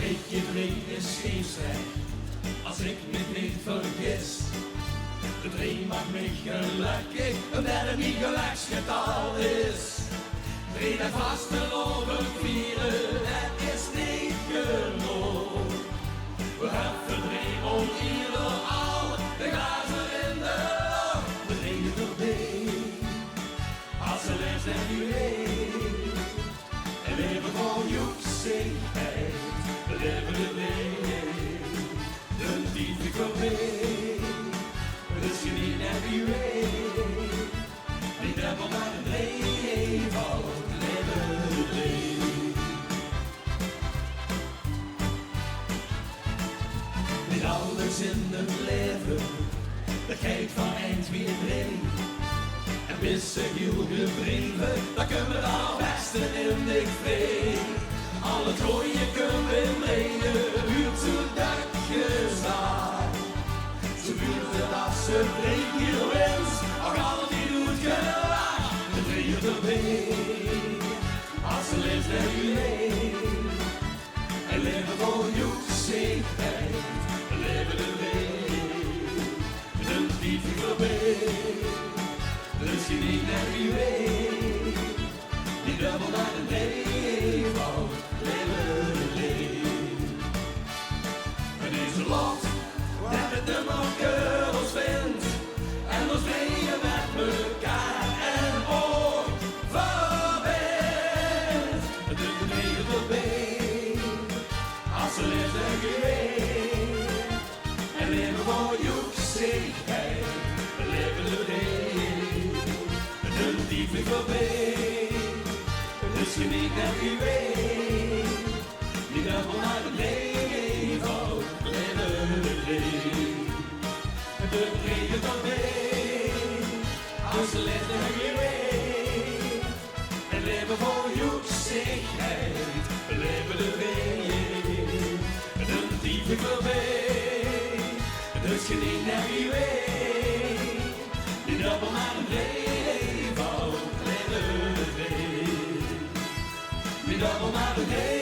beetje breed is geen strijd, als ik me niet vergis. De 3 maakt mij gelukkig, omdat het niet geluksgetal is. 3 en vast en over 4, het is niet genoeg. We hebben 3 om ieder al, de glazen in de lucht. We drinken erbij, als ze leeft en u weet. En leven voor joeksigheid, we leven erbij. De dief voorbij, dus je niet en wie weet. Die dubbel naar de dreef, leven erbij. Niet alles in het leven, de geit van eind weer drie. En missen heel gebreven, dan kunnen we al besten in de vree. Al het gooien kunnen we brengen, huurt zo'n dakje staan. Zo buurt het als ze breken wens, al kan het niet goed gedaan. We drieën erbij, als ze leeft en u weet. En leven voor joeksigheid, we leven erbij. Een dief voorbij, dus je niet naar wie weet. Die dubbel naar de dreef, leven erbij. En deze lot, dat het de nog vindt. En ons vrede met mekaar en oor verbindt. Het doet de drieën erbij, als ze leeft en geweest. En leven voor joeksigheid, we leven erbij. De dief is voorbij, dus je niet naar wie weet. Die dubbel naar de dreef, leven erbij. De drieën erbij, als ze leeft en geweest. En leven voor joeksigheid, we leven erbij. De dief is voorbij, dus je niet naar wie weet. Die dubbel naar de dreef, leven erbij. Die dubbel naar de dreef.